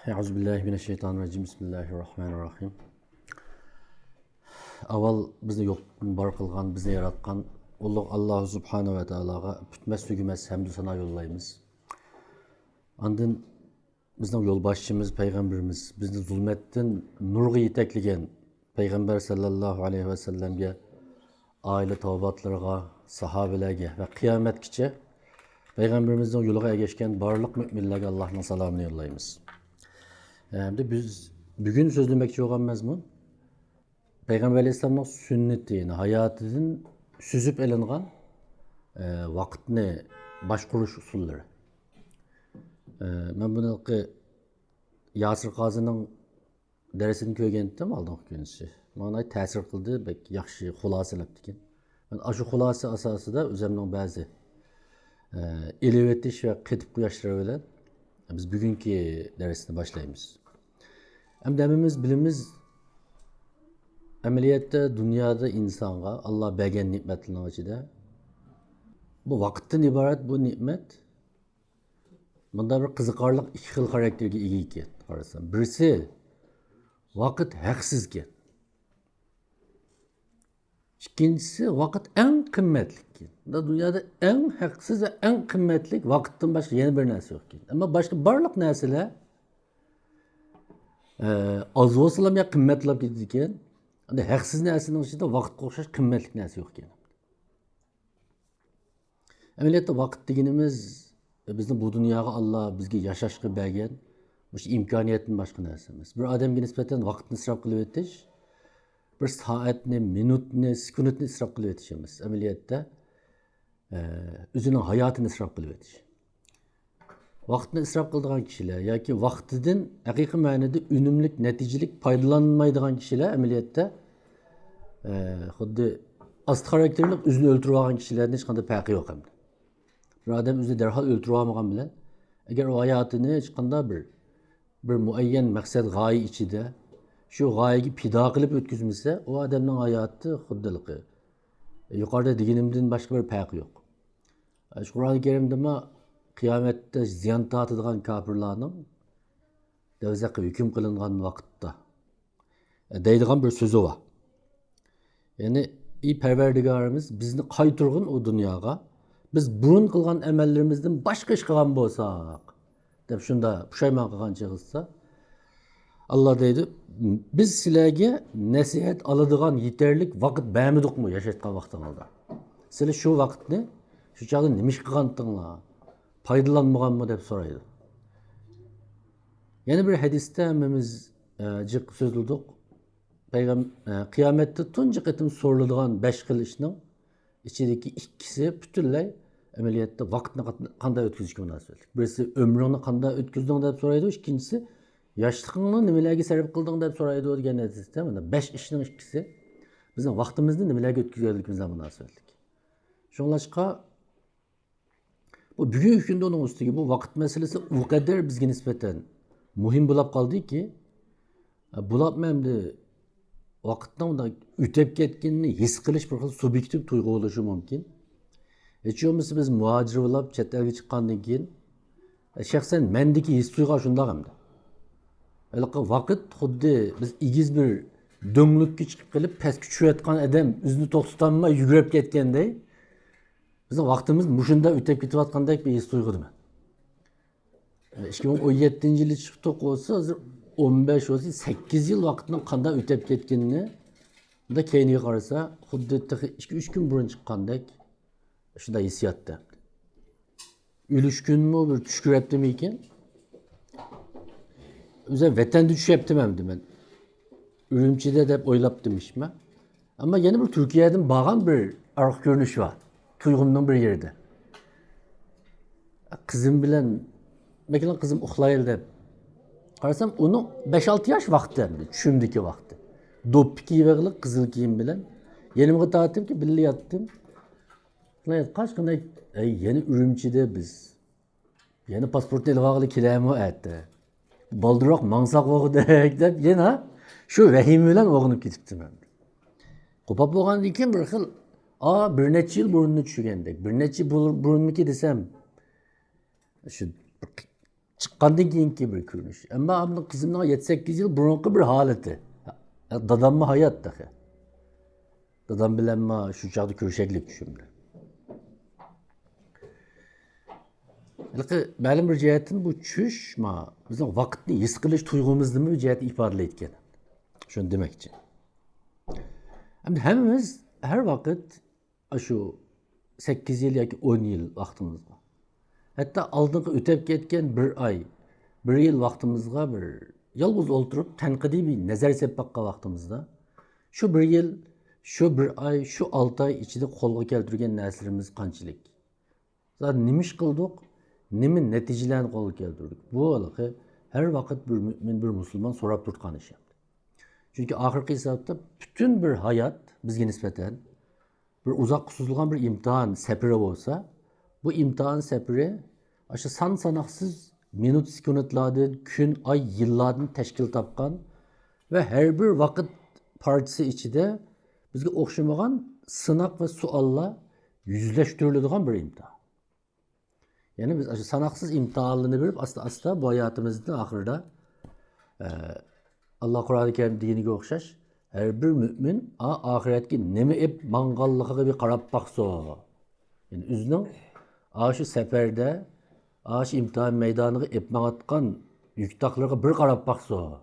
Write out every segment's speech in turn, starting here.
Euzubillahimineşşeytanirracim. Bismillahirrahmanirrahim. Avval bizni yo'qdan bor qilgan, bizni yaratgan ulug' Alloh subhanahu va taologa bitmas tugimas hamdu sano yo'llaymiz. Andın bizning yo'lboshchimiz payg'ambarimiz bizni zulmatdan nurga yetaklagan payg'ambar sallallohu alayhi va sallamga, oila tavbatlarga, sahobalarga va qiyomatgacha payg'ambarimizning yo'liga ergashgan barliq mo'minlarga Allohning salomini yo'llaymiz. Biz bugün sözlemek olan mezmun Peygamber Aleyhisselam'ın sünnetini, hayatının süzüp elingan vaktini başkuruş usulleri. Ben bunu Yasir Qazi'nin dersini köygendim aldım kendisi. Bana tesir kıldı, belki yaxşı xulası yaptıkken. Ben aşı xulası asası da üzerinden bazı ilivetiş ve kıtıp kuyaşları bilen biz bugünkü dersini başlayımız. Hem demimiz bilimiz ameliyette dünyada insanga Allah bergen nimetlerinin içinde bu vakitten ibaret bu nimet bunda bir kızıkarlık iki xil karakterge ega ekan qarasam. Birisi vakit haksizken. İkincisi vakit en kıymetli. Dünyada en haksız ve en kıymetli vakitten başka yeni bir narsa yok. Ama başka barlık narsalar az olsalam ya kıymetlab ketadigan. Haksız narsaning ichida vaqtga o'xshash qimmatli narsa yo'q ekan. Amaliyotda vaqt deganimiz bizni bu dunyoga Alloh bizga yashashga bergan o'sha imkoniyatdan boshqa narsa emas. Bir odamga nisbatan vaqtni isrof qilib o'tish, bir soatni, minutni, sekundni isrof qilib o'tish emas. Amaliyotda o'zining hayotini isrof qilib o'tish. Vaqtni isrof qiladigan kishilar yoki vaqtidan haqiqiy ma'noda unumlik, natijalik foydalanmaydigan kishilar amaliyotda xuddi ast xarakterli o'zini o'ltirib olgan kishilarning hech qanday farqi yo'q hamda. Bir odam o'zini darhol o'ltirib olmagan bilan agar u hayotini hech qanday bir muayyan maqsad g'oya ichida shu g'oyaga fido qilib o'tkazmasa, u odamning hayoti xuddiligi yuqorida deganimdan boshqa bir farqi yo'q. Shu Qur'oni Karimda kıyamette ziyan tatıdığan kafirlarının devzakı hüküm kılıngan vakitte deydiğen bir sözü var. Yani iyi perverdigarımız bizni kaytırgın o dünyaya biz burun kılgan emellerimizden başka iş kılgan bolsak dep şunda puşayman kılgan çıkılsa Allah deydi biz sizlerge nasihat alıdığan yeterlik vakit beğenmedik mi yaşatkan vakitinizde. Sizler şu vakitni şu çağda nemiş kılgandınlar faydalanmagan mı dep soraydı. Yeni bir hadiste hemmimiz sözlüdük. Kıyamette tunca kıtım sorulduğun 5 xil işinin içindeki ikisi bütünley ameliyatda vaktini qanday ötküzüşke münasebetlik. Birisi ömrünü qanday ötküzdüğün dep soraydı. İkincisi yaşlılığını nimelerge sarf kıldığın dep soraydı. O degan hadiste 5 işinin ikisi bizim vaktimizni nimelerge ötküzgelikimizden münasebetlik. Şoňlaşqa bu bugünkü günde onun üstüge bu vakit meselesi o kadar bizge nispeten muhim bulap kaldı ki bulap memde vakitdan da ötep ketkenini his qilish bir xil subyektiv tuyg'u bo'lishi mumkin. Hech bo'lmasa biz muhojir bo'lib chet elga chiqqandan keyin shaxsan mendagi his tuyg'u shundoq hamda. Vaqt xuddi biz igiz bir do'nglikka chiqib qilib pastga tushayotgan odam o'zini to'xtatolmay yugurib ketganday bizim vaktimiz muşunda ötep ketayotgandek bir his tuyg'udim. 2017 yılı çıktık olsa 15 olsa 8 yıl vaktinin qanday ötep ketkenini da keyiniga qarasa xuddi 2-3 gün burun chiqqandek shunday hissiyotda. Ölüş günmü bir tushkuraptimi ekan? O'zim vatanda tushyaptim hamda men. Urumchida deb o'ylabdim ishma. Ammo yana bir Turkiyadan borgan bir arq ko'rinish bor. Tuyg'umning bir yerida. Qizim bilan mesela kızım uxlayil deb qarasam uning 5-6 yosh vaqti hamda tushimdagi vaqti. Do'ppi kiyib qizil kiyim bilan yenimga tortibki birga yotdim. Qashqanday yana Urumchida biz yana pasportni ilib olg'ili kelami aytdi. Baldıroq mangsoq o'g'idek deb yana shu vahim bilan o'g'inib ketibdim hamda. Qo'pab bo'lgandan keyin bir xil bir necha yil burnini tushirgandek, bir necha burunmiki desam, shu chiqqandan keyingi bir ko'rinish. Ammo ammo qizimning 7-8 yil burunqi bir holati. Dadammi hayotda. Dadam bilan shu chaqda ko'rishaklik tushimdi. Ma'lum bir jihatdan bu tushish bizning vaqtni his qilish tuyg'umizni bir jihatda ifodalaydi ekan. Shuni demoqchi. Endi hammamiz har vaqt shu 8 yil yoki 10 yil vaqtimizga, hatto oldingi o'tib ketgan 1 oy, 1 yil vaqtimizga bir yolg'iz o'ltirib tanqidiy bir nazar sepib baqqan vaqtimizda shu 1 yil, shu 1 oy, shu 6 oy ichida qo'lga keltirgan narsalarimiz qanchalik? Zaten nima ish qildik, nima natijalarni qo'lga keltirdik? Bu har vaqt bir mo'min, bir musulmon so'rab turgan ish. Chunki oxirgi hisobda butun bir hayot bizga nisbatan bir uzoq suzilgan bir imtihon safari bo'lsa, bu imtihon safari shu son sanoqsiz minut sekundlardan, kun, oy, yillardan tashkil topgan va har bir vaqt partisi ichida bizga o'xshamagan sinoq va savollar yuzlashtiriladigan bir imtihon. Ya'ni biz shu sanoqsiz imtihonlarni berib asta-asta bu hayotimizning oxirida Allah Qur'oni Karim diniga o'xshash her bir mümin ahiretki nemi ep mangallığı bir qarab baqsa. Yani üzünün şu seferde şu imtihan meydanıga ep mağatkan yüktaqlarga bir qarab baqsa.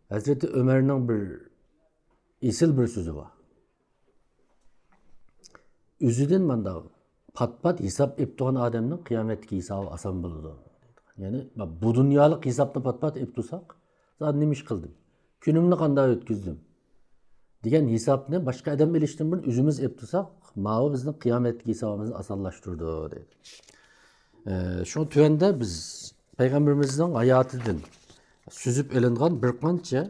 Hazreti Ömer'nin bir isil bir sözü var. Üzüdün manda pat hesap ep tuğan adamның kıyametki hesabı asan buldu. Yani bu dünyalık hesapta pat ep tutsak zaten nemiş kıldım. Günümni qanday o'tkazdim degan hisobni boshqa odam bilishdan burun o'zimiz ep tursak, ma'u bizning qiyomatdagi hisobimizni osonlashtirdi deydi. Shu tuanda biz payg'ambarimizning hayotidan suzib olingan bir qancha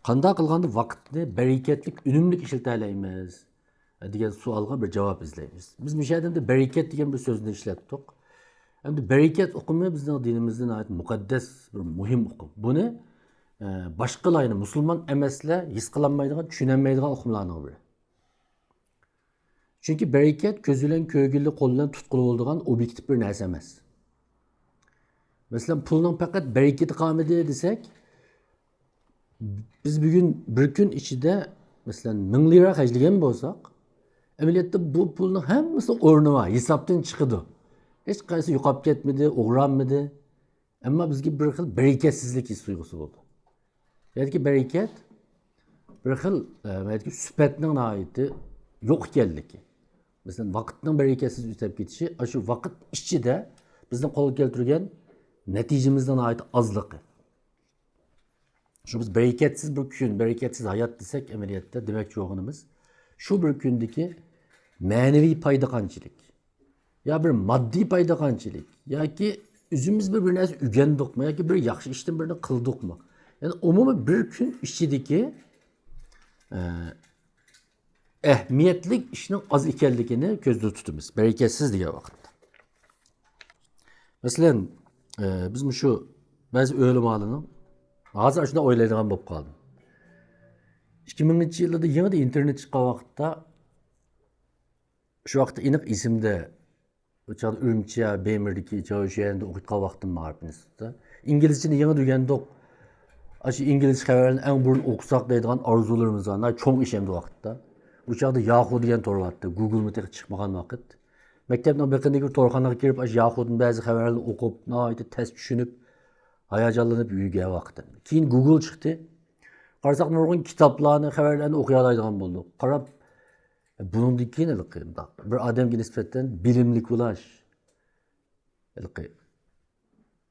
qanday qilganda vaqtni barakatli, unumli ishlatay olamiz degan savolga bir javob izlaymiz. Biz bu yerda barakat degan bir so'zni ishlatdik. Endi barakat o'qimi bizning dinimizdan muqaddas bir muhim o'qim. Buni başqalarını musulmon emaslar his qilolmaydigan, tushunolmaydigan o'qimlarning biri. Chunki barakat ko'z bilan ko'rgilli, qo'l bilan tutqili bo'ladigan obyektiv bir narsa emas. Masalan, pulning faqat barakati qolmadi desak, biz bugun bir kun ichida masalan 1000 lira xarjlagan bo'lsak, amaliyotda bu pulning hammasi o'rni bor, hisobdan chiqadi. Hech qaysi yo'qolib ketmadi, o'g'ranmadi. Ammo bizga bir xil barakatsizlik his tuyg'usi bo'ldi. Belki barakat bir xil belki süpetning nihoyati yo'q ekanligi. Mesela vaqtning barakatsiz o'tib ketishi, shu vaqt ichida bizning qo'lga keltirgan natijamizdan nihoyat ozligi. Shu biz barakatsiz bir kun, barakatsiz hayot desak, amaliyotda demakchi o'g'inimiz shu bir kundagi ma'naviy foyda qanchalik, yo bir moddiy foyda qanchalik, yoki o'zimiz bir narsa o'rgandikmi, yoki bir yaxshi ishdan birini qildikmi? Yani umumiy bir kun ichidagi ehmiyetli ishning oz ekanligini ko'zda tutamiz. Barakatsiz degan vaqtda. Masalan, biz shu ba'zi o'lim olini hozir shunday o'ylaydigan bo'lib qoldim. 2000-yilda yangi internet chiqqan vaqtda shu vaqtda aniq esimda o'chaqda Urumchi, Bemirdagi joylarda o'qitgan vaqtim bor institutda. Inglizchani yangi o'rgandik. Aşı İngiliz xəbərlərini ən burun oxusaq deyilən arzularımız var. Çox işəmdi vaxtda. Bu çağda Yahoo deyən tor vardı. Google mu tek çıxmağan vaxt. Məktəbdən bəqindəki bir torxanağa girib Yahoo'nun bəzi xəbərlərini oxub, nəhayət təs düşünüb, hayacanlanıb yürüyən vaxtı. Keyin Google çıxdı. Qarasaq nurgun kitablarını, xəbərlərini oxuyalaydıgan bolduq. Qarab bunundakı bir adamga nisbətən bilimlik ulaş.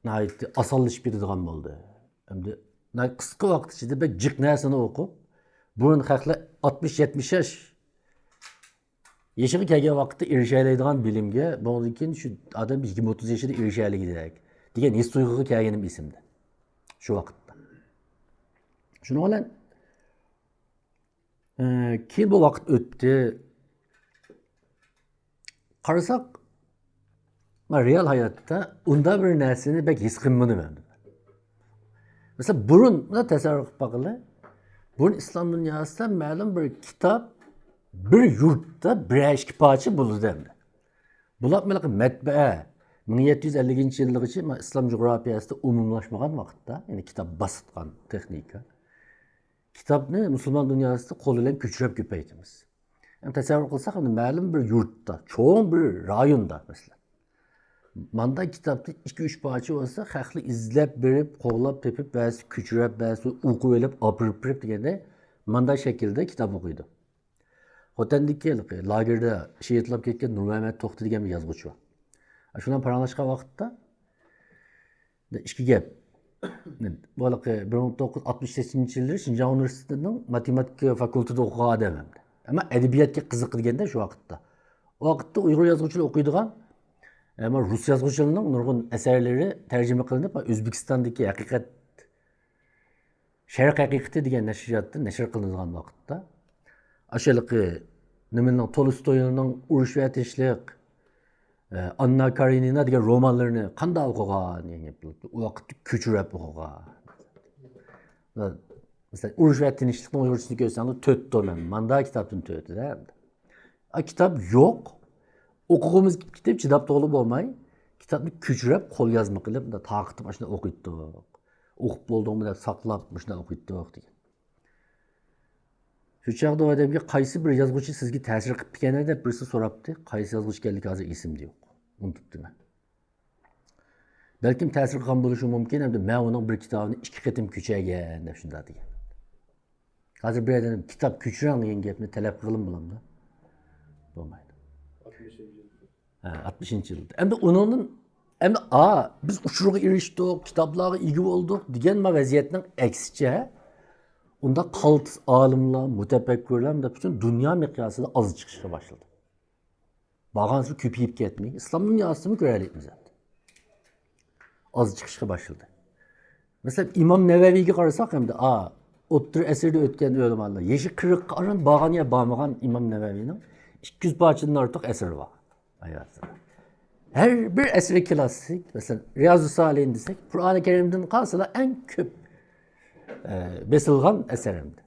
Nəhayət asanlaşıb ketadigan boldu. Hamda qisqa vaqt ichida bir jiq narsani o'qib, burun xalqlar 60-70 yosh yashiga kelgan vaqtda erishaydigan bilimga, bundan keyin shu odam 20-30 yoshida erishaylik degan his tuyg'uga kelganim esimda. Shu vaqtda. Shuning bilan keyin bu vaqt o'tdi. Qarasak, real hayotda unda bir narsani bek his qilmadim. Mesela burun da tasarruf bakılı. Burun İslam dünyasında ma'lum bir kitap bir yurtta bir eşki parça bulur demdi. Bular melek matbaa, 1750 yıllıgıçı İslam coğrafyasında umumlaşmagan vaqtda, yani kitap basıtgan texnika. Kitapni Müslüman dünyasında kol bilen küçürüp köpeytimiz. Yani tasavvur kılsak, ma'lum bir yurtda, çoğun bir rayonda mesela. Manda kitapta 2-3 parça olsa, haklı izlep berip, qoğlap tepip, bəzi küçürüp, bəzi uku elip, apırıp degende manda şekilde kitap okuydu. Hotendeki lagerde şehitlap ketken Nur Mehmet Tohti degen bir yazgıçı var. Şundan paranlaşkan vakitte iki gep. Bu 1968 yılları Şinjan Üniversitesi'nin matematik fakültede okuyan adamım. Ama edebiyatga qiziq qilganda şu vakitte. O vakitte Uyghur yazgıçılığı okuyduğun ama Rus yazgıçılığının nurgun eserleri tercüme kılınıp Özbekistan'daki hakikat Şerq Hakikati degen neşriyatta neşr kılıngan vakitte aşağılıkı nimenin Tolstoy'un Uruş ve Ateşlik Anna Karenina degen romanlarını kanda okugan yani o vakitte küçürüp okugan. Mesela Uruş ve Tinçlik'in Uygurcasını görseniz töt domen. Manda kitaptın tötü değil mi? Kitap yok. Okuğumuz kitap çıdap dolu olmay. Kitabını küçürüp kol yazma kılıp da taqıtıp başına okuyttuk. Okup olduğumu da saklap başına okuyttuk diye. Şu çağda o adamga qaysı bir yazgıcı sizge ta'sir qilib ekanini deb birisi so'rabdi. Qaysi yazgıcı ekanligi hozir esimda yo'q. Unutibdiman. Balkim ta'sir qilgan bo'lishi mumkin, hamda men uning bir kitobini 2 qatim ko'chaygan deb shunday degan. Hozir bir adam kitap ko'chirang degan gapni talab qilib bo'lamda. Bo'lmaydi. 60 yılda. Hem de onun hem de biz uçuruğa eriştik, kitaplara ilgi olduk diyen vaziyetinin eksice onda kaltız alimler, mütefekkirler de bütün dünya miqyasında az çıkışa başladı. Bağansız köpeyip gitmeyi, İslam dünyasını görelim zaten. Az çıkışa başladı. Mesela İmam Nevevi'ye kararsak hem de ottur eserde ötken öyle yeşil kırık karın bağanıya bağmagan İmam Nevevi'nin 200 parçanın artık eseri var. Hayatında. Her bir eseri klasik, mesela Riyazu Salih'in desek, Kur'an-ı Kerim'den kalsa en köp besilgan eserimdi.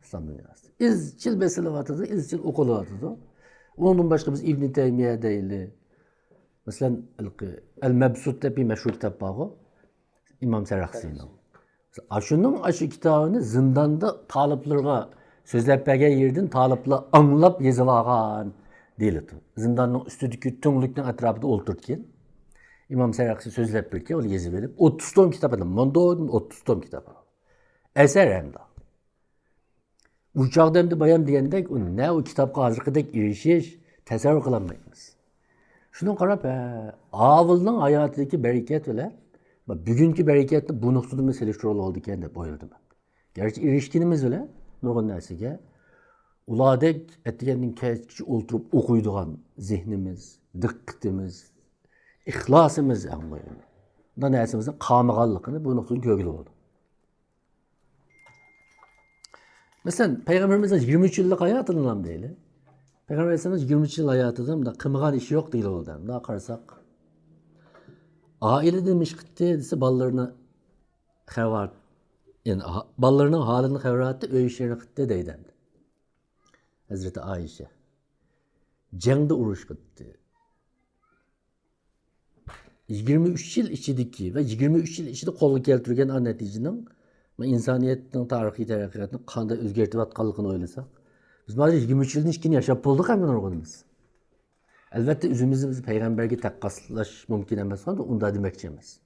İslam dünyası. İzçil besilivatıdı, izçil okuluvatıdı. Onun başka biz İbn-i Teymiye değil. Mesela El-Mebsut'ta bir meşhur kitap var. İmam Seraksi'nin. Aşının aşı kitabını zindanda taliplerine sözlep bege yerdin, talipler anlap yazılagan deyildi. Zindanın üstündeki tünglükten etrafında otururken İmam Seraksi sözlep birken onu yazı verip 30 tom kitap edim. Manda 30 tom kitap. Eser hem de. Uçakda hem de bayan diyende ne o kitapka hazırkıdak erişiş tasavvur kılamayız. Şunu qarab, avılның hayatındaki bereketler, bugünkü bereketli bu noktada mesele şu oldu ekan deb o'yladim. Gerçi erişkinimiz bile nurgun narsaga uladek etgandan kechgacha o'ltirib o'qiydigan zehnimiz, diqqatimiz, ixlosimiz anlayın. Bu narsamizning qolmaganligini bu noktada ko'rgili bo'ldi. Mesela Peygamberimizin 23 yıllık hayatını nam deyli. Peygamber Efendimiz 23 yıl hayatında da kımıgan işi yok değil oldu. Daha karsak. Aile demiş gitti, dese ballarını xevar, yani ballarının halini xevar etti, öy işlerine gitti deydi. Hazreti Ayşe. Cengde uruş gitti. 23 yıl içindeki ve 23 yıl içinde kolu keltirgen an neticinin insaniyetin tarihi terakkiyatını kanda özgertip atkallıkını oylasak. Biz maalesef 23 yılın içkini yaşap bulduk hemen organımız. Elbette üzümüzü peygamberge takkaslaş mümkün emez falan da onda demekçi emez.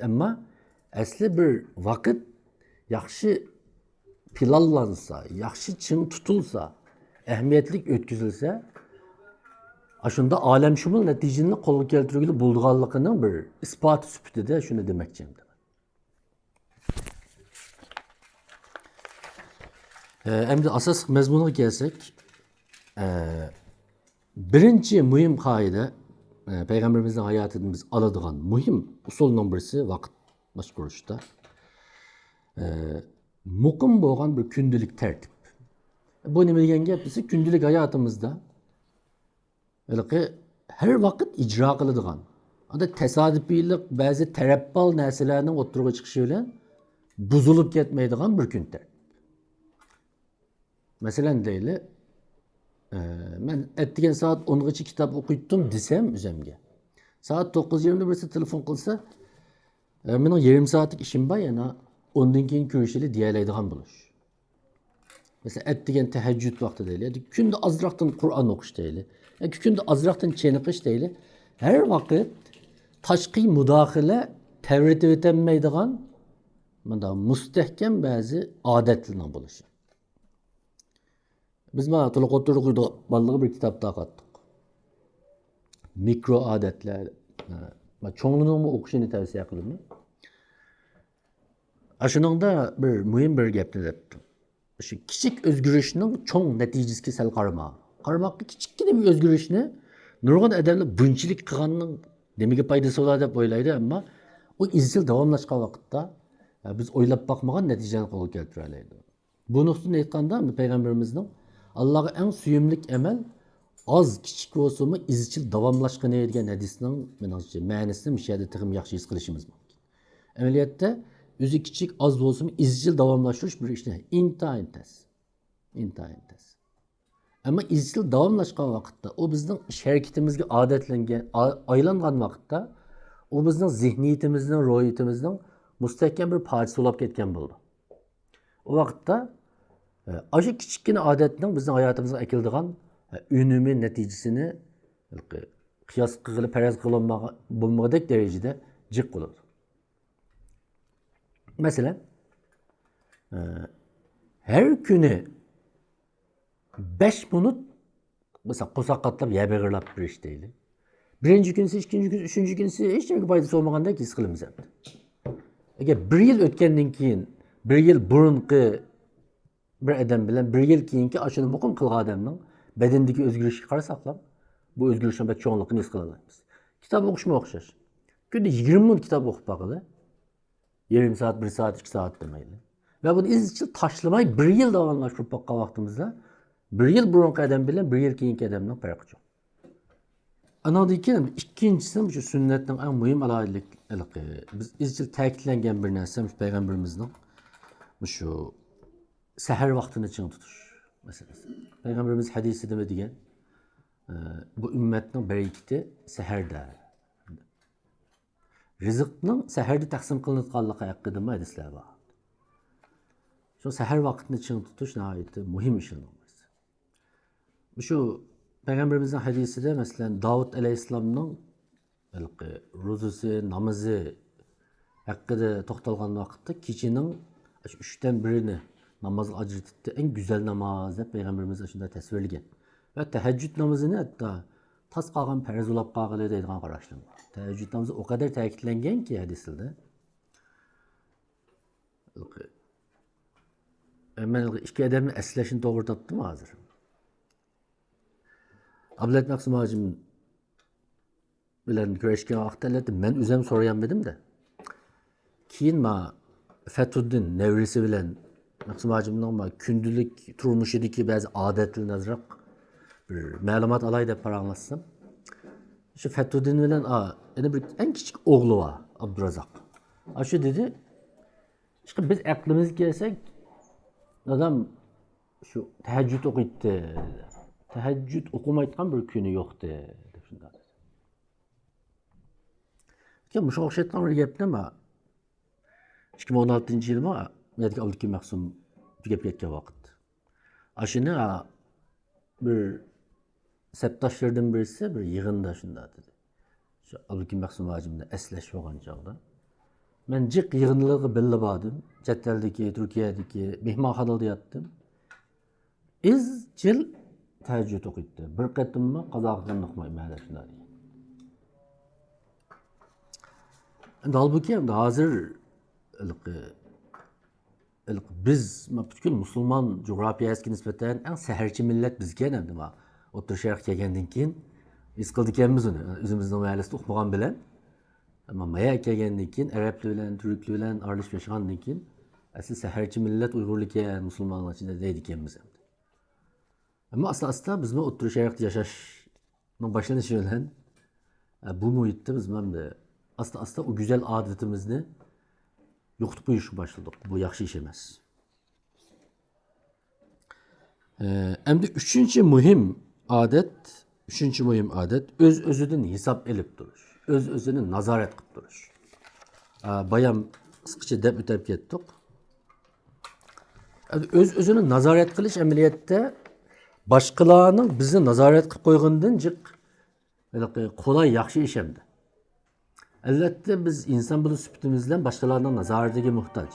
Ama asli bir vakit yaxşı planlansa, yaxşı çın tutulsa, ehemmiyetlik ötküzülse, aşında alemşumul neticini kolu keltirgili bulduğallıkının bir ispatı süpütü de şunu demekçiyim. Hem de asas mezmuna gelsek, birinci mühim kaide, Peygamberimizin hayatında biz aladığan mühim usulun birisi vakit başkuruşta. Mukim boğan bir kündülük tertip. Bu ne bilgen gap bizi kündülük hayatımızda her vakit icra kılıdığan. Hatta tesadüfilik bazı terebbal nesnelerinin oturuğa çıkışıyla buzulup gitmeydiğen bir gün tertip. Mesela değil, ben ettiğin saat 10'gıcı kitap okuyttum desem üzemge. Saat 9:20'da birisi telefon qilsa, mening yarım saatlik ishim bor, yana ondan keyin ko'rishili deyoladigan bo'lish. Mesela ettigen teheccüd vakti değil. Yani künde azraktan Kur'an okuş değil. Yani künde azraktan çeniqiş değil. Her vakit taşqi müdahale tevrit etemeydigan bunda müstehkem bazı adetlerden buluşu. Biz mana to'liq o'tirdik ballığı bir kitapta qattık. Mikro adetler. Çoğunluğunu okuşunu tavsiye qildim. Aşınında bir mühim bir gapni deptim. Şu kichik o'zgarishning cho'ng natijasiga sal qarama. Qaramoqqa kichikkina bir o'zgarishni nurg'un odamlar bunchalik qilganning nimaga foydasi bo'ladi deb o'ylaydi, ammo u izchil davomlashgan vaqtda biz o'ylab boqmagan natijalarni qo'lga keltira oladi. Bu nuqtadan aytganda payg'ambarimizning Allohga eng suyumlik amal az kichik bo'lsa-mu izchil davomlashgani degan hadisning menimcha ma'nosini bu yerda tig'im yaxshi his qilishimiz mumkin. Amaliyotda o'zi kichik az bo'lsa-mu izchil davomlashtirish bir ishni intayin tez. Ammo izchil davomlashgan vaqtda u bizning ish harakatimizga odatlangan, aylangan vaqtda u bizning zehniyatimizning, ro'yitimizning mustahkam bir parchasi bo'lib ketgan bo'ldi. O vaqtda aşı kichikkina odatning bizning hayotimizga keladigan unumi natijasini qiyos qilib faraz bo'lmagan darajada jiq bo'ladi. Mesela her günü 5 minut mesela qo'saqatlab yabag'irlab bir ish deyli. Birinchi kunsi, ikkinchi kun, uchinchi kunsi hech nimaga foydasi bo'lmagandek his qilamiz endi. Agar 1 yil o'tgandan keyin, 1 yil burunqi bir odam bilan 1 yil keyingi ashuni muqim qilgan odamning badandagi o'zgarishga qarasaqlar, bu o'zgarishning bak cho'nligini his qila olamiz. Kitob o'qishga o'xshash. Kunda 20 minut kitob o'qib baqili. Yarım saat, 1 saat, 2 saat demeyle. Ve bunu izchil taşlamayı 1 yıl davamlaştırıp bakkan vaktimizde 1 yıl burunqi adam bilen 1 yıl keyinki adamdan farkı çok. Anadıyken ikincisi şu sünnetin en mühim alaylıkı. Biz izchil ta'kidlangan bir narsa peygamberimizning şu seher vaktini çın tutuş meselesi. Peygamberimiz hadisinde mi degan bu ümmetning bereketi seherda. Rizqning seherda taqsim qilinadiganligi haqida hadislar bor. Şu seher vaktini çın tutuş nihayet mühim işin. Şu Peygamberimizin hadisinde mesela Davud aleyhisselamның ro'zasi, namozi haqida to'xtalgan vaqtda kechining 3dan 1'ini namozga ajratdi. En güzel namoz deb Peygamberimiz shunda tasvirlagan. Va tahajjud namozini hatta tas qolgan farz bo'lib qolgani deydigan qarashlar bor. Tahajjud namozi o kadar ta'kidlanganki hadisda. Men ikki odamni eslashni to'g'ri topdim hozir. Abdullah Maqsum hacim bilen görüşken vaqtda men o'zim so'ragandim de. Keyin ma Fethuddin nevrisi bilen Maqsum hacimning ma kundulik turmushidagi ba'zi odatlarni azroq bir ma'lumot olay deb paranglashsam. Şu Fethuddin bilen yana bir en kichik o'g'li var, Abdurazaq. Shu dedi, işte biz aqlimizga kelsak, adam şu tahajjud o'qiydi. Teheccüd okumayotgan bir kuni yo'qdi deb shunday dedi. Keyin mushu o'xshatgan bir gapni 2016-yilmi Medik Abdulkim Maqsum tugab ketgan vaqt. Ashuni bir septashlardan birisi bir yig'inda shunday dedi. Shu Abdulkim Maqsum hojimni eslash bo'lgan chog'da. Men jiq yig'inlarga billa bordim. Chet eldagi, Turkiyadagi mehmonxonada yotdim. Izchil tahajjud o'qiydi. Bir qatimmi qazoqdan o'qimayman shunday. Endi halbuki hozir biz butkul musulmon jo'grafiyasiga nisbatan eng saharchi millat bizga endi o'tir sharq kelgandan keyin his qildik-ekanmiz uni. O'zimizning mahallasida o'qimagan bilan, ammo maya kelgandan keyin arablar bilan, turklar bilan aralashib yashagandan keyin asli saharchi millat Uyg'urlik musulmonlar ichida deydi-ekanmiz. Ama asla bizim otur şehirde yaşashning boshlanishi bilan bu muhitda biz de asla o güzel adetimizni yo'qotib qo'yishga boshladik. Bu yaxshi ish emas. Endi üçüncü mühim adet o'z-o'zidan hisob elib turish. Öz-özünü nazaret qilib turish. Bayam qisqacha deb o'tib ketdik. Öz-özünü nazaret qilish amaliyotda boshqalarning bizni nazorat qilib qo'ygandan jiq qulay yaxshi ish hamda. Albatta biz inson bo'lib sifatimiz bilan boshqalarning nazoratiga muhtoj.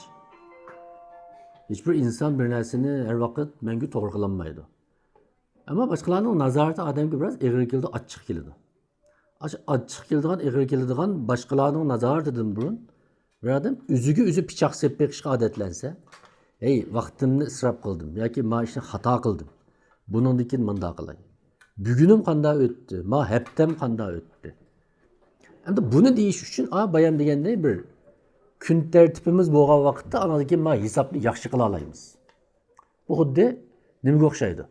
Hech bir inson bir narsani har vaqt mangu to'g'ri qilolmaydi. Ammo boshqalarning nazorati odamga biroz ig'ir keldi, achchiq keladi. Achchiq keladigan, ig'ir keladigan boshqalarning nazoratidan burun bir odam o'ziga o'zi pichoq sepib beqishga odatlansa, "Ey, vaqtimni isrof qildim yoki men ishni xato qildim. Bundan keyin bunday qilay. Bugunim qanday o'tdi? Ma haftam qanday o'tdi?" Endi buni deyish uchun bayam deganday bir kun tartibimiz bo'lgan vaqtda anadan keyin ma hisobni yaxshi qila olamiz. Bu xuddi nimaga o'xshaydi?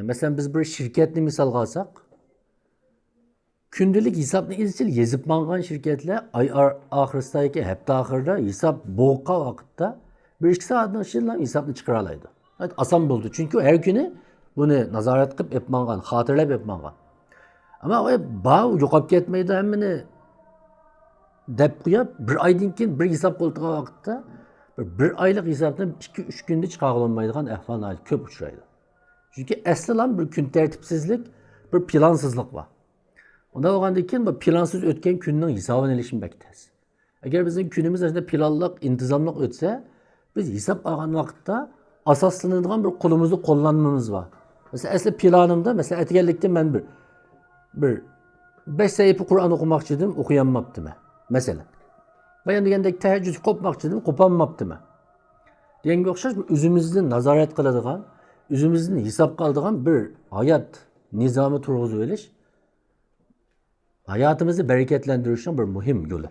Masalan biz bir shirkatni misolga olsak, kundalik hisobni izchil yezib mangan shirkatlar oy oxirisidagi hafta oxirida hisob bo'lgan vaqtda 1-2 soatning ichida hisobni chiqara oladi. Oson bo'ldi, chunki har kuni buni nazorat qilib epmangan, xotirlab epmangan. Ammo bu yo'qolib ketmaydi hammani deb qo'yib, bir oydan keyin bir hisob qo'ltigan vaqtda bir oylik hisobdan 2-3 kunda chiqara olmaydigan ahvollar ko'p uchraydi. Chunki aslan bir kun tartibsizlik, bir plansizlik bor. Unda bo'lgandan keyin bu plansiz o'tgan kunning hisobini olishim bektas. Agar bizning kunimiz aslida planliq, intizomliq o'tsa, biz hisob olgan vaqtda asoslanadigan bir qo'limizni qo'llanmamiz bor. Mesela asli planimda, mesela aytganlikda men bir 5 sahifa Qur'on o'qimoqchi edim, o'qiyolmabdim. Masalan. Bayan degandek tahajjud qo'pmoqchi edim, qo'polmabdim. Deganga o'xshash o'zimizni nazorat qiladigan, o'zimizni hisobga oladigan bir hayot nizomi turg'izib olish hayotimizni barakatlantirishning bir muhim yo'li.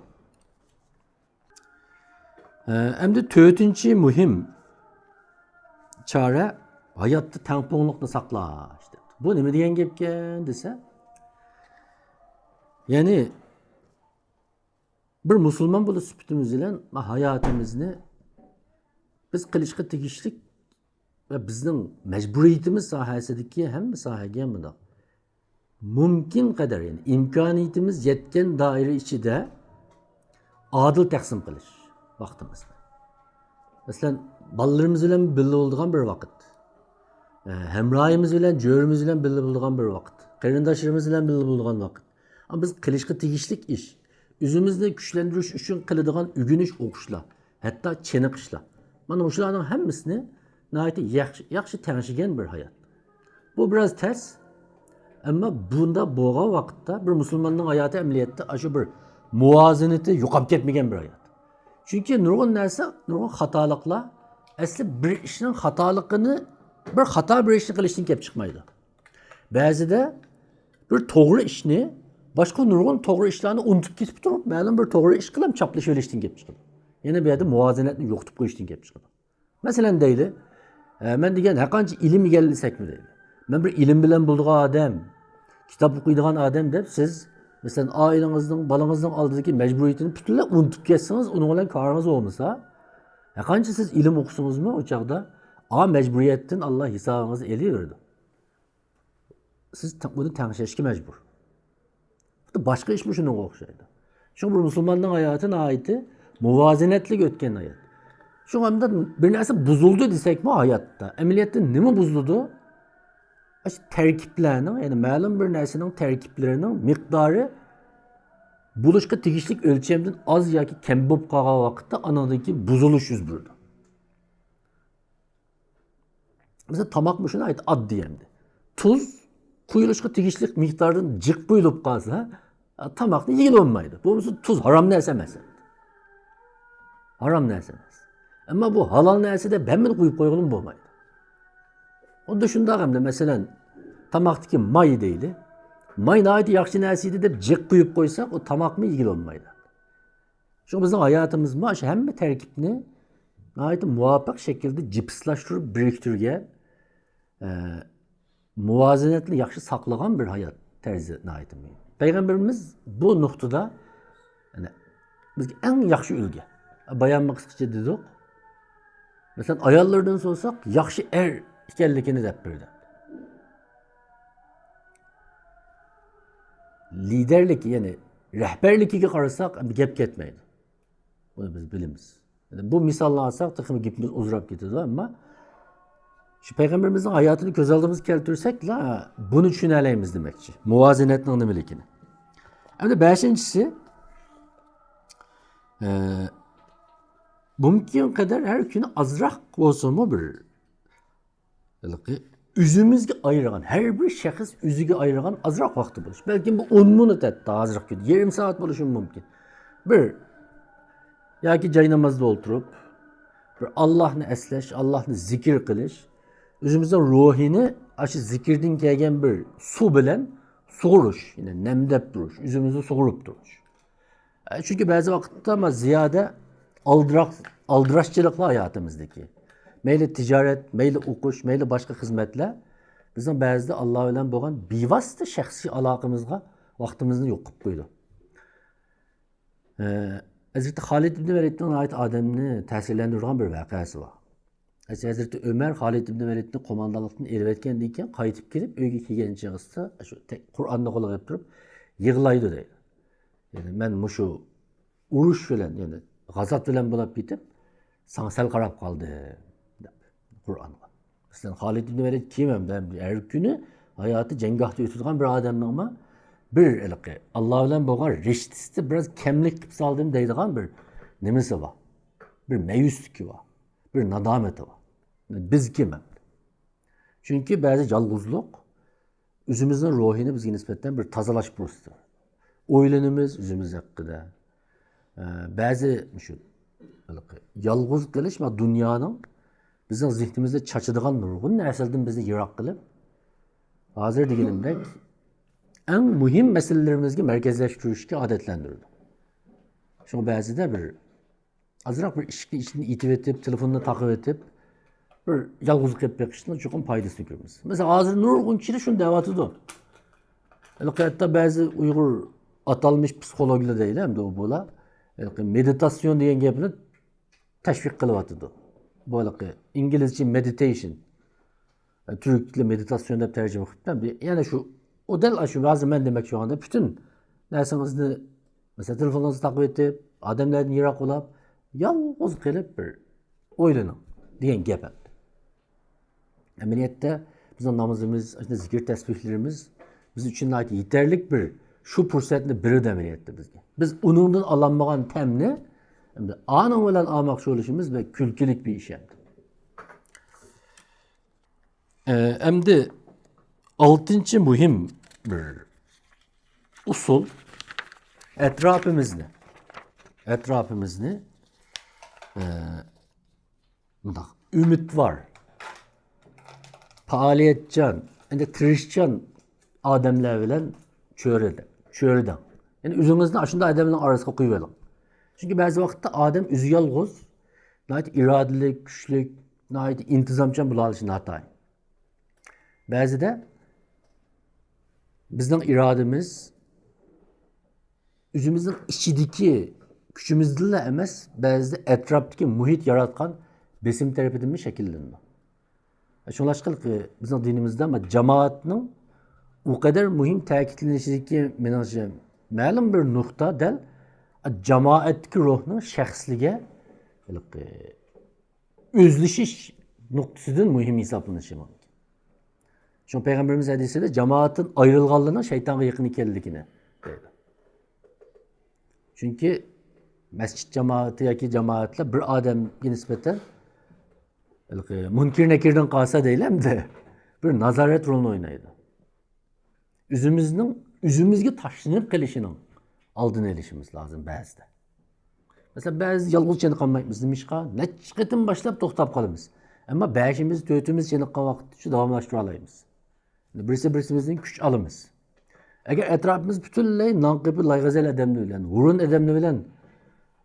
Endi 4-chi muhim chora hayotda tangpungliqni saqlash. Bu nima degan gapkan desa, ya'ni bir musulmon bo'lib sifatimiz bilan hayotimizni biz qilishga tegishli va bizning majburiyatimiz sohasidagi hamma sohaga ham bundoq mumkin qadar, ya'ni imkoniyatimiz yetgan doira ichida adil taqsim qilish vaqtimizni. Masalan, bolalarimiz bilan birga bo'ladigan bir vaqt, hamrohimiz bilan, jo'rimiz bilan birga bo'ladigan bir vaqt, qarindoshlarimiz bilan birga bo'ladigan vaqt. Ama biz qilishga tegishli ish, o'zimizni kuchlantirish uchun qiladigan o'rganish, o'qishlar, hatto cheniqishlar. Mana shularning hammasini nihoyatda yaxshi tanishgan bir hayot. Bu biroz ters, ammo bunda bo'lgan vaqtda bir musulmonning hayoti amaliyotda shu bir muvozanati yo'qolib ketmagan bir hayot. Chunki nurg'un narsa, nurg'un xatoliklar asli bir ishning xatoligini, bir xato bir ishni qilishdan kelib chiqmaydi. Ba'zida bir to'g'ri ishni boshqa nurg'un to'g'ri ishlarni unutib ketib turib, ma'lum bir to'g'ri ish qilib chaplashib olishdan kelib chiqadi. Yana bu yerda muvozanatni yo'qotib qo'yishdan kelib chiqadi. Masalan deyli, men degan har qancha ilm egallasakmi deyli. Men bir ilm bilan bo'lgan odam, kitob o'qiydigan odam deb siz masalan oilangizning, bolangizning oldidagi majburiyatini butunlay unutib ketsangiz, uning bilan ko'ringiz bo'lmasa, har qancha siz ilm o'qisangizmi, o chaqda majburiyatdan Alloh hisobingizni elaveradi. Siz buni tanishishga majbur. Başka iş mi şunun o'xshaydi. Çünkü bir musulmonning hayoti nihoyatda muvozanatli o'tgan hayot. Shu anda bir narsa buzildi desakmi hayotda, amaliyotda nima buzildi? Shu tarkiblarning, ya'ni ma'lum bir narsaning tarkiblarining miqdori bo'lishga tegishli o'lchamdan oz yoki kam bo'lib qolgan vaqtda anadagi buzilish yuz berdi. Mesela tamakmi shuni aytib oddiy endi. Tuz quyilishga tegishli miqdordan jiq quyilib qolsa, tamakni yeyilolmaydi. Bu tuz harom narsa emas. Harom narsa emas. Ammo bu halol narsada hammani quyib qo'ygan bo'lmaydi. Xuddi shunday hamda masalan tamakdagi may deydi. May nihoyat yaxshi narsa edi deb jiq quyib qo'ysak, o tamakni yeyilolmaydi. Shu bizning hayotimiz shu hamma tarkibni nihoyat muvofiq shaklda jipslashtirib biriktirgan, muvozanatni yaxshi saqlagan bir hayot tarzi nihoyat muhim. Payg'ambarimiz bu nuqtada yani bizga eng yaxshi ulgu. Bayonni qisqacha dedik. Masalan, ayollardan so'rasak, yaxshi er ekanligini deb berdi. liderlik yani rehberlikiga qarasak bir gap ketmaydi. Bunu biz bilimiz. Yani bu misalni alsak da gapimiz uzrab ketadi ama şu peygamberimizin hayatını göz aldığımız keltirsek la bunu tushunaleymiz demekçi. Muvazenetning nimaligini. Endi beshinchisi mumkin kadar her kuni azroq bo'lsa-mu bir o'zimizga ayırgan, her bir shaxs o'ziga ayırgan azroq vaqti bo'lishi. Balki bu 10 minut etdi, azroq kun, yarım saat bo'lishi mumkin. Bir yoki joy namozda o'tirib, bir Allohni eslash, Allohni zikr qilish, o'zimizning ruhini shu zikrdan kelgan bir suv bilan sug'urish, ya'ni namdab turish, o'zimizni sug'urib turish. Çünkü bazı vaqtda ama ziyade aldırışçılıkla hayatımızdaki. Meyli ticaret, meyli okuş, meyli başka hizmetler bizim bazıda Allah bilen bo'lgan bevosita shaxsiy aloqamizga vaqtimizni yo'q qilib qo'ydi. Hazreti Halid ibn Velid'den ait adamni ta'sirlantirgan bir voqeasi bor. Hazreti Ömer Halid ibn Velid'ni qo'mondonlikdan elib etgandan keyin qaytib kelib uyga kelgan chog'ida shu Qur'onni qo'lga olib turib yig'laydi deydi. Yani ben muşu uruş bilen yani gazat bilen bulup bitip sana sel qarab kaldı Kur'an'a. Mesela Halid ibn Velid kim hem de her günü hayatı cengahta ötüdüğün bir adamın ama bir elki Allah bilen boğan reştisi biraz kemlik gibi saldığım deydiğin bir nemesi var. Bir meyüslükü var. Bir nadameti var. Yani biz kim hem? Çünkü bazı yalgızlık özümüzün ruhini bizge nispetten bir tazalaştırır. O'ylanimiz o'zimiz haqida. Ba'zi shu yolg'iz qilish va dunyoning bizning zihnimizda chachadigan nurg'un narsalardan bizni yiroq qilib, hozir deganimdek eng muhim masalalarimizga markazlashtirishga odatlantirdi. Shu ba'zida bir azroq bir ishni itib etib, telefonni taqib etib, bir yolg'izlik qilib beqishning chuqur foydasini ko'ramiz. Masalan, hozir nurg'un kishi shuni deyapti. Hatta bazı Uyghur atalmış psikologlar değil hem de o bola meditasyon diyen gapni teşvik kılıvatıdı. Böyle İngilizce meditation, yani Türkçe meditasyon deb tercüme ettim. Yani şu o del şu bazı ben demek şu anda bütün dersinizni mesela telefonunuzu takip edip adamlardan yiroq olab yalnız qilib bir o'ylanın deyen gap. Ameliyatda bizning namozimiz, zikir tasbihlarimiz biz için yeterlik bir şu fursatni biri demeliydi bizga. Biz onundan alanmagan temni anın bilan almak oluşumuz ve külkilik bir iş yaptı. Endi 6. muhim bir usul etrafımızı ümit var, faaliyetcan, yani tirişcan adamlar bilen çöğreden. Yani üzerinizde aşında adamın arasına koyuverin. Çünkü bazı vakitte adam üzü yalğız, nahit iradelik, güçlük, nahit intizamcan bulalışın hatayı. Bazı da bizden irademiz üzümüzün içindeki gücümüzle emez, bazı da etraftaki muhit yaratkan besim terap edilmiş şekillenme. Şunlaşkıl ki bizim dinimizde ama cemaatinin o kadar mühim ta'kidlanishiki ki menimcha ma'lum bir nuqta del jamoatdagi ruhning shaxsliga o'zlashish nuqtasidan muhim hisoblanishi mumkin. Şu Peygamberimiz hadisinde cemaatin ayrılganlığına şeytana yakın ekanligini deydi. Çünkü mescid cemaati yoki cemaatlar bir odamga nisbatan munkir nekirdan qolsa deylamda bir nazorat rolini o'ynaydi. Üzümüzge taşlanıp gelişinin aldığını elişimiz lazım bazıda. Mesela bazı yalğız çenik kalmayız demişka, ne çıkıtın başlayıp toxtab kalımız. Ama beşimiz, tötümüz çenik kalmak şu davamlaştıralayımız. Birisi güç alımız. Eğer etrafımız bütünley nankıbı laygazel edemli bilen, vurun edemli bilen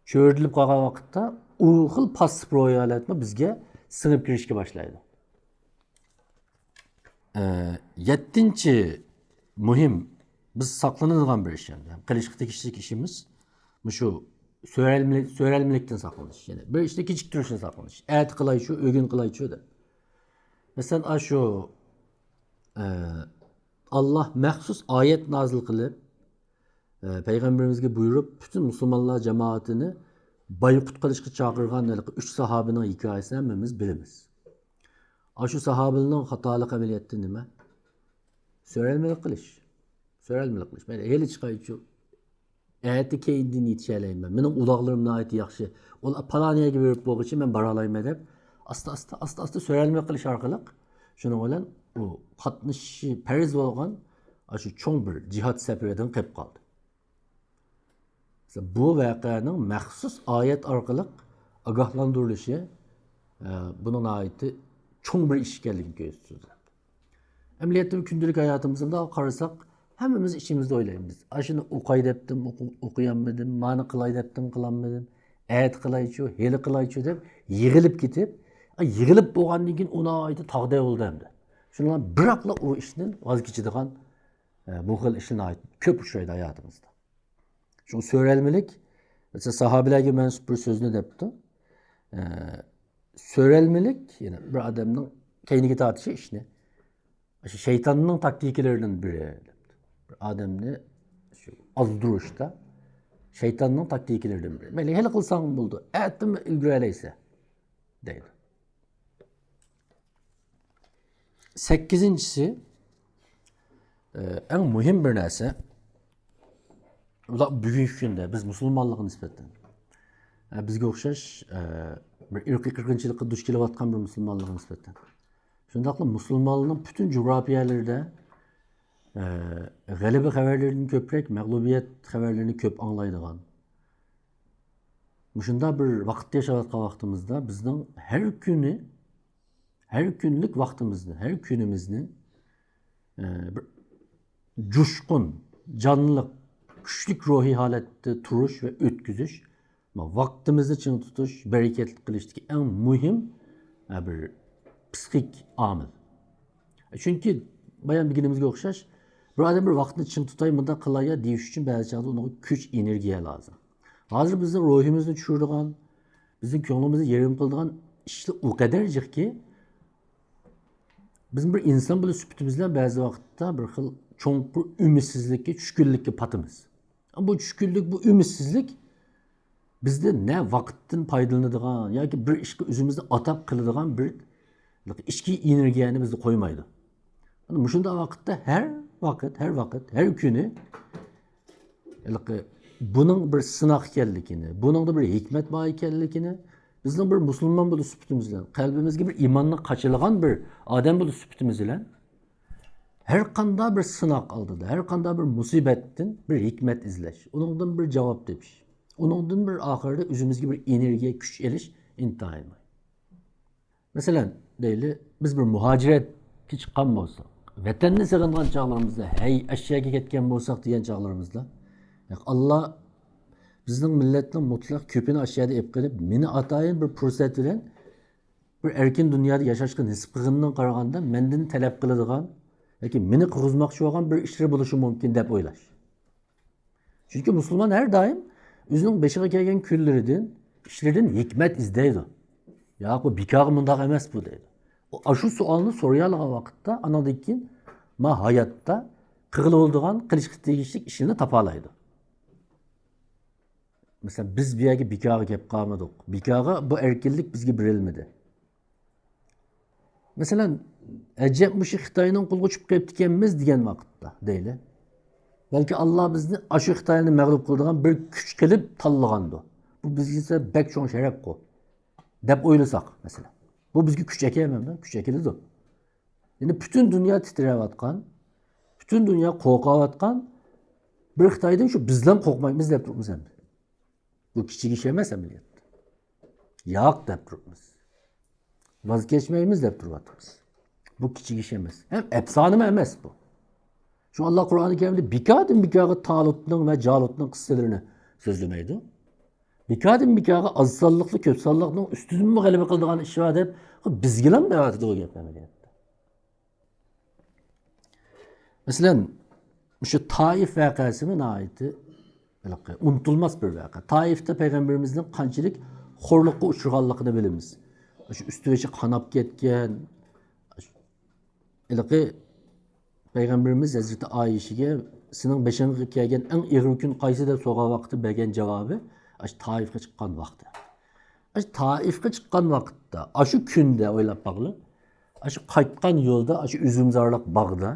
çöğürdülüp kalkan vakitte o xil pasif royal etme bizge sınıp girişki başlaydı. 7. Muhim, biz saklanılan bir iş yani. Kılışıkta kişilik işimiz şu söylelmelikten saklanış. Yani bir işte küçük türüşün saklanış. Et kılay şu, ögün kılay şu da. Mesela şu Allah məxsus ayet nazil kılıp Peygamberimizge buyurup bütün Müslümanlar cemaatini Baykut kılışkı çağırgan 3 sahabinin hikayesini hemmemiz bilimiz. Aşı sahabının hatalık ameliyatı nime? Sörelmelik kılış. Sörelmelik kılış. Ben heli çıkayıcı. Eheti keyindin yetişeleyim ben. Benim ulağlarımın ayeti yaxşı. Ola palaniye gibi verip boğu için ben baralayım edip. Asta sörelmelik kılış arkalık. Şunu olan o katmışı periz olgan aşı çoğun bir cihat sefireden kep kaldı. Bu vakayanın məxsus ayet arkalık agahlandırılışı bunun ayeti çoğun bir işgallik gösteriyor. Emniyette gündelik hayatımızda kararsak hemimiz içimizde oylayımız. Aşını okuyay deptim, okuyamadım, mani kılay deptim, kılamadım, ayet kılayçı, heli kılayçı dep yığılıp gidip, yığılıp boğandan keyin ona ayeti tağday oldu hem de. Şundan bırakla o işinin vazgeçidigan bu xil işine ait köp uçraydı hayatımızda. Çünkü söylelmelik, mesela sahabelerge mensup bir sözünü depti. Söylelmelik, yani bir adamın kendine tartışı işini. Şeytanının taktiklerinin biri. Bir adamını azdırışta şeytanının taktiklerinin biri. Böyle hele kılsan buldu. Ettim ilgileyse değil. 8'incisi en mühim bir neyse bugünkü günde biz Müslümanlığa nispeten bizge okşaş bir irqi qırgınçılıkka duş kelip atkan bir Müslümanlığa nispeten. Şundaqla Müslümanlığın bütün coğrafyalarda galibi haberlerini köprek, mağlubiyet haberlerini köp anlaydıgan. Muşunda bir vaqtda yaşayatkan vaqtımızda bizden her günlük vaqtımızda, her günümüzni bir coşkun, canlılık, güçlük ruhi halette turuş ve ötküzüş, vaktimizi çın tutuş, bereketli kılıştaki en mühim bir psikik amil. Çünkü bayan bilginimizge okşaş, bir adam bir vaktini çın tutayım da kılaya deyiş için bazı çağda ona güç, energiye lazım. Hazır bizim ruhimizni çürüdüğün, bizim köngülümüzü yerim kıldığın işte o kadarcık ki bizim bir insan böyle süpütümüzden bazı vakitte bir xil çoğun bir ümitsizlikke, çüşkünlükke patımız. Ama bu çüşkünlük, bu ümitsizlik bizde ne vakittin paydalanıdığın, ya ki bir işki üzümüzde atak kılıdığın bir içki energiyani bizde koymaydı. Yani muşunda vakitte her vakit, her günü bunun bir sınav ekanligini, bunun da bir hikmet var ekanligini, bizning bir Müslüman bo'lib süpütümüz bilan, qalbimizga bir imanni qachilagan bir odam bo'lib süpütümüz bilan her qanday bir sınav oldida, her qanday bir musibatdan bir hikmet izlash, uningdan bir javob tepish, uningdan bir oxirida o'zimizga bir energiya, kuch elish intayin. Masalan, deyli, biz bir muhojiratga chiqqan bo'lsak, vatanni sig'ingan chog'larimizda, hey ashyoga ketgan bo'lsak degan chog'larimizda, Allah bizning millatning mutlaq ko'pini ashyoda ep qilib, meni atayin bir fursat bilan bir erkin dunyoda yashashga nisb qilgandan qaraganda mendan talab qiladigan yoki meni qurg'izmoqchi bo'lgan bir ishlar bo'lishi mumkin deb o'ylash. Chunki musulmon har doim o'zining beshiga kelgan kunlaridan, ishlaridan hikmat izlaydi. Ya bu bekor mundaq emas bu deydi. O shu savolni so'rayolgan vaqtda anadan keyin ma hayotda qilib bo'ladigan qilishga tegishli ishini topalaydi. Mesela biz bir yerge bekağa gep kalmadık. Bekağa bu erkinlik bizge birilmedi. Mesela ecep Xitay'ın kulgu çıkıp kayıp dikenimiz diyen vakitte değil. Belki Allah bizni aşı Xitay'ını mağlup kıldığın bir güç kelip tallığandı. Bu bizge bek çoğun şeref ko. Dep oylasak mesela. Bu bizge güç ekeyemem de, güç ekildi. Yani bütün dünya titrevatkan, bütün dünya korkavatkan bir Xitay'dan şu bizden korkmayımız dep durumuz hem de. Bu küçük iş emez ameliyat. Yok dep durumuz. Vazgeçmeyimiz dep durumuz. Bu küçük iş emez. Hem efsane emez bu. Şu Allah Kur'an-ı Kerim'de bikağı Talut'un ve Calut'un kısselerini sözlemeydi. Bikağı azsallıklı, kötüsallıklı üstünün mü galebe kıldığını işaret edip bizgilen mi devat ediyor gep ameliyatta. Mesela şu Taif vakasının ayeti unutulmaz bir vaka. Taif'te Peygamberimizin qanchalik xorluqqa uchraganligini bilamiz. Şu üstüveçi qanap ketgan, Peygamberimiz Hazreti Ayşe'ye sening beshingga kelgan eng ig'ir kun qaysi deb so'rgan vaqtda bergan javobi Toifga chiqqan vaqtda. Toifga chiqqan vaqtda, shu kunda o'ylab boqli, shu qaytgan yo'lda, shu uzumzorliq bog'da,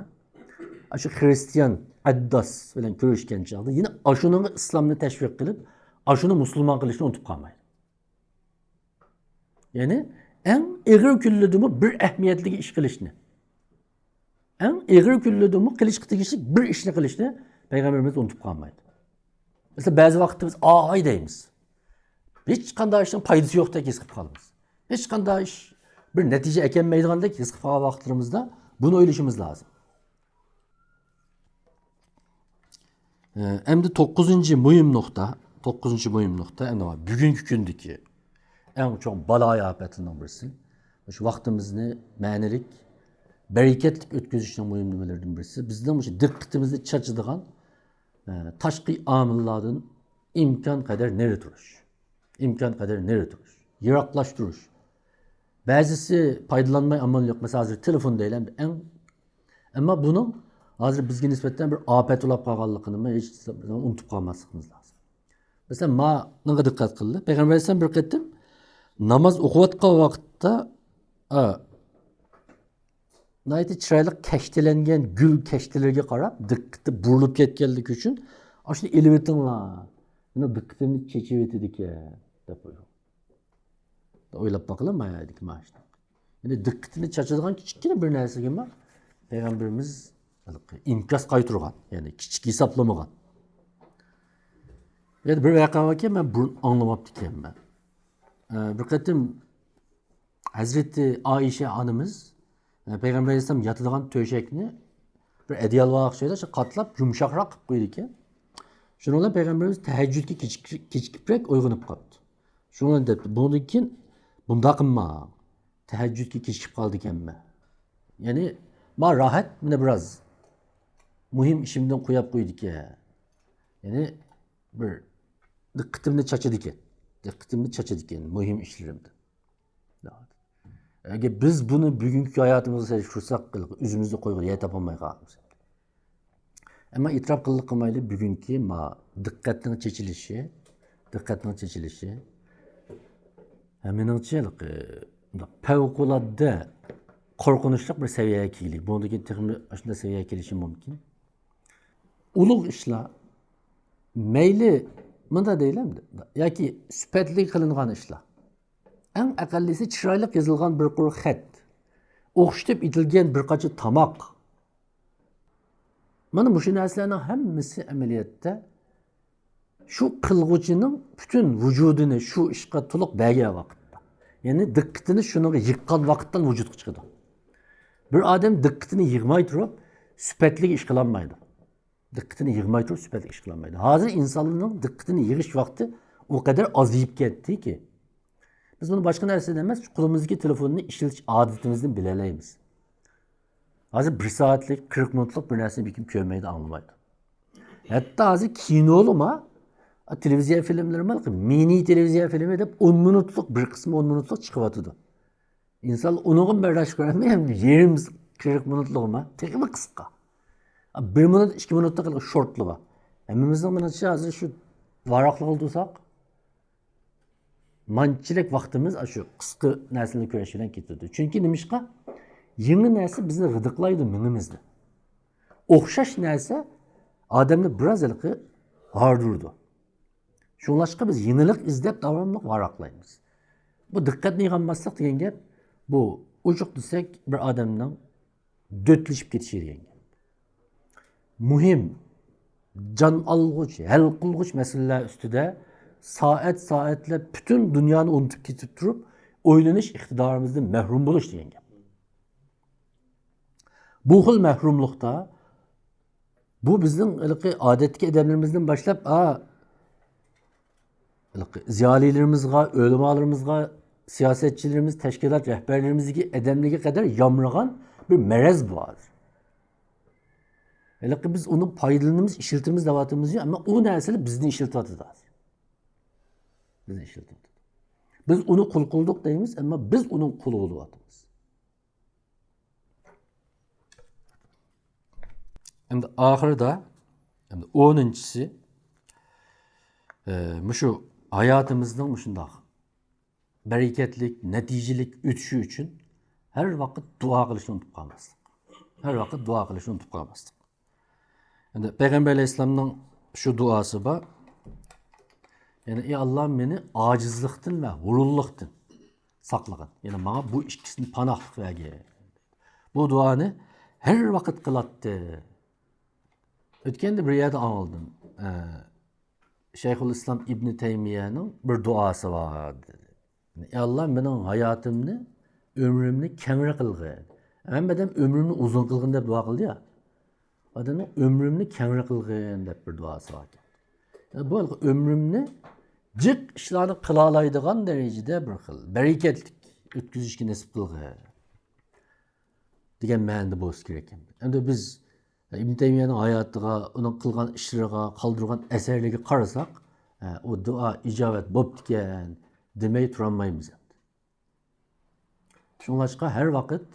shu xristian Addas bilan ko'rishgan chog'da yine shuning islomni tashviq qilib, shuni musulmon qilishni unutib qolmaydi. Ya'ni eng ig'ir kunladimi bir ahamiyatli ish qilishni. Eng ig'ir kunladimi qilishga tegishli bir ishni qilishni payg'ambarimiz unutib qolmaydi. Mesela ba'zi vaqtda biz ay deymiz. Hech qanday ishning foydasi yo'qdek his qilib qolamiz. Hech qanday ish bir natija ekanmaydigandek his qilib qolgan vaqtlarimizda buni o'ylashimiz lozim. Endi 9-muhim nokta, endi bugungi kundagi eng çok baloy afatining birisi. Shu vaqtimizni ma'nilik, bereketlik o'tkazishning muhim nimalaridan birisi. Bizning shu diqqatimizni chachadigan tashqi omillardan imkon qadar nari turish. Yiroqlashtirish. Ba'zisi foydalanmay amal yo'q. Masalan, hozir telefon deylan ammo buning hozir bizga nisbatan bir ofat ulab qolganligini hech unutib qolmasligimiz lozim. Masalan, nima diqqat qildi? Payg'ambar alayhisalom bir qatim namoz o'qiyotgan vaqtda nayt chiroyli kashtalangan gul kashtalarga qarab diqqati burilib ketganligi uchun shuni elib o'tinglar. Buni diqqatimni chechib o'tdi ekan deb o'ylab boqalam maylik mashina. Endi diqqatini chachadigan kichkina bir narsaga payg'ambarimiz imkos qaytirgan, ya'ni kichik hisoblamagan. Yani bir vaqa varken ben bunu anlamaptı ekanman. Bir qatim Hazreti Ayşe anımız Peygamber Aleyhisselam yatadigan to'shakni bir adyal vaqtida qatlab yumshoqroq qilib qo'ydi ekan. Shuni bilan Peygamberimiz tahajjudga kechikibroq uyg'onib qoldi. Shuni deb bundan keyin bunda qilma. Tahajjudga kechikib qoldi ekanman. Ya'ni men rahat mana biraz muhim ishimdan qo'yib qo'ydi ekan. Ya'ni bir diqqatimni chachadi ekan muhim ishlarimda. Agar biz buni bugungi hayotimizga tursak qilib o'zimizni qo'yib yeta olmay qolamiz. Ammo e'tirof qilmayli bugungi diqqatning chechilishi meningcha favqulodda qo'rqinchli bir saviyaga keldik. Bundan keyin shunday saviyaga kelishi mumkin. Ulug' ishlar mayli bunda deylamdi yoki sifatli qilingan ishlar. Eng aqallisi chiroyli yozilgan bir quruq xat, o'xshatib etilgan bir qacha tomoq. Mana bu narsalarning hammasi amaliyotda shu qilg'uchining butun vujudini shu ishga to'liq bergan vaqtda, ya'ni diqqatini shunga yiqqan vaqtdan vujudga chiqadi. Bir odam diqqatini yig'may turib sifatli ish qilolmaydi. Hozir insonning diqqatini yig'ish vaqti o kadar aziyib ketdiki, biz bunu başka narsadan emas, qo'limizdagi telefonni ishlatish odatimizdan bilalaymiz. Hozir 1 soatlik, 40 minutlik bir narsani bir kim ko'rmaydi, anglamaydi. Hatto hozir kinolama, televiziya filmlari mini televiziya filmi deb 10 minutlik bir qismi 10 minutlik chiqyotdi. İnsan onu bardash ko'rmaydi, 40 minutlik tegimi qisqa. 1 minut, 2 minutlik shortluğa. Hammamizning menimcha hozir shu varoqli oldusak, manchilik vaqtimiz shu qisqa narsalarni ko'rish bilan ketadi. Chunki nimishqa? Yangi narsa bizni g'idiqlaydi minimizni. O'xshash narsa odamni biroz hardurdi. Shunlashqa biz yenilik izlab davomli varoqlaymiz. Bu diqqatni yig'olmaslik degan gap, bu uchuq desak bir odamning dötlishib ketishi degan gap. Muhim, can alg'uch, hal qilg'uch masalalar ustida saatlar bütün dünyani unutib ketib turib, o'ylanish iqtidorimizdan mahrum bo'lish degan gap. Bu xil mahrumlikda bu bizning odatdagi odamlarimizdan boshlab ziyolilarimizga, o'limalarimizga, siyosatchilarimiz, tashkilot rahbarlarimizga, odamlarga qadar yomragan bir maraz bor. Biz onu foydalanamiz, ishlatamiz deyapmiz, ammo u narsalar bizni ishlatyapti. Biz onu qul qildik deymiz, ammo biz uning quli bo'lyapmiz. Endi oxirida Endi 10-chisi mushu hayotimizning mushundoq bereketlik, natijalik o'tishi uchun har vaqt duo qilishni unutib qolmaslik. Har vaqt duo qilishni unutib qolmaslik. Endi Payg'ambar alayhissalomning shu duosi bor. Yani ey Allah meni acizlikten ve gururluktan saklagın. Yani bana bu ikisini panahlık vergi. Bu duanı her vakit kılattı. Ötkende bir yerde anıldım. Şeyhülislam İbn Teymiye'nin bir duası vardı. Ey Allah benim hayatımı, ömrümü kemre kılgı. Hem adam ömrümü uzun kılgın diye dua kıldı ya. Adamın ömrümü kemre kılgın diye bir duası vardı. Yani bu ömrümü cık işlerini kılalaydıgan derecede bir xil bereketlik ötküzüşki nasip kılgı degan ma'noda bo'lishi kerak. Endi biz Ibn Taymiyaning hayotiga, uning qilgan ishlariga, qoldirgan asarlariga qarasak, o duo ijobat bo'pti ekan demay turolmaymiz. Shunlashqa har vaqt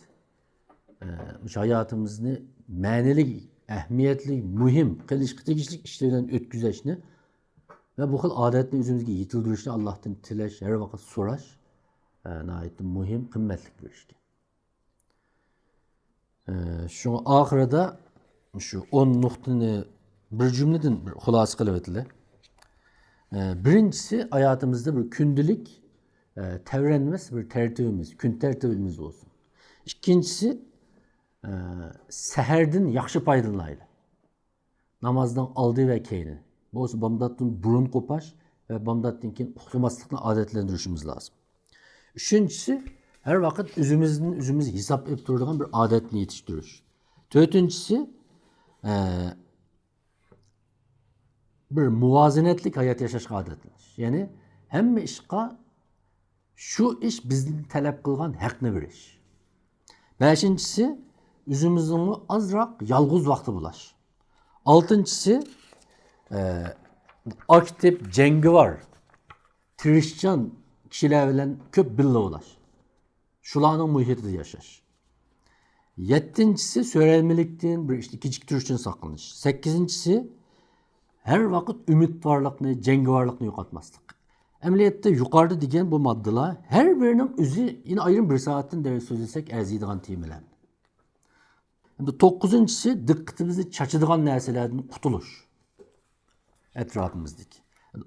hayotimizni ma'nili, ahamiyatli, muhim, qilishga tegishli ishlardan o'tkazishni ve bu xil adetni o'zimizga yetildirishni Allohdan tilash, har vaqt so'rash nihoyatda muhim, qimmatli bir ish. Şu oxirida şu 10 nuqtani bir cümleden bir xulosa qilib o'tdilar. Birincisi hayatımızda bir gündelik tevrenmez bir tertibimiz, gün tertibimiz olsun. İkincisi seherden yaxşı paydalanaylı. Namazdan aldığı ve keyni. Bu bamdattan burun kopaş ve bamdattan keyin uxlamaslikni adetlendirishimiz lazım. Üçüncüsü her vakit özümüz hesap edip durduğun bir adetini yetiştiriş. Dördüncüsü bir muvazenetlik hayat yaşashga adetleniş. Yani hem işqa şu iş bizden talep kılgan hakkını veriş. Beşincisi özümüzün azrak yalğız vakti bulaş. Altıncısı aktif cengi var. Tirişcan kişiler bilen köp birle ulaş. Şulanın muhitinde yaşaş. Yettincisi söylenmelikten bir işte küçük türüşten saklanış. Sekizincisi her vakit ümit varlıkını, cengi varlıkını yokatmazlık. Emniyette yukarıda degen bu maddeler her birinin özü yine ayrı bir saatten deri söz etsek erziydiğen temeler. Şimdi dokuzuncusu dikkatimizi çaçıdığan nesnelerden kurtuluş. Etrafımızdaki.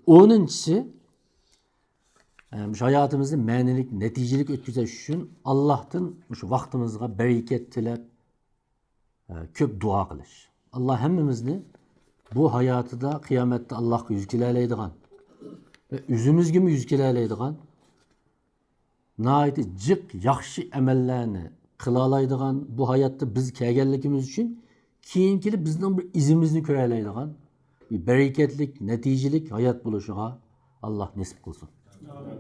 Onuncusu hayatımızda ma'nilik, neticelik ötkiziş için Allah'tan şu vaktimizde bereket tilep köp dua kılış. Allah hemmimizni bu hayatı da kıyamette Allah'a yüzgelerleydiğen ve üzümüz gibi yüzgelerleydiğen nayeti cık yaxşı emellerini kılalaydiğen bu hayatta biz kelgenlikimiz için keyinkili bizden bir izimizni köreleydiğen bir bereketlik, neticelik hayat buluşuğa Allah nasip kılsın. Amin.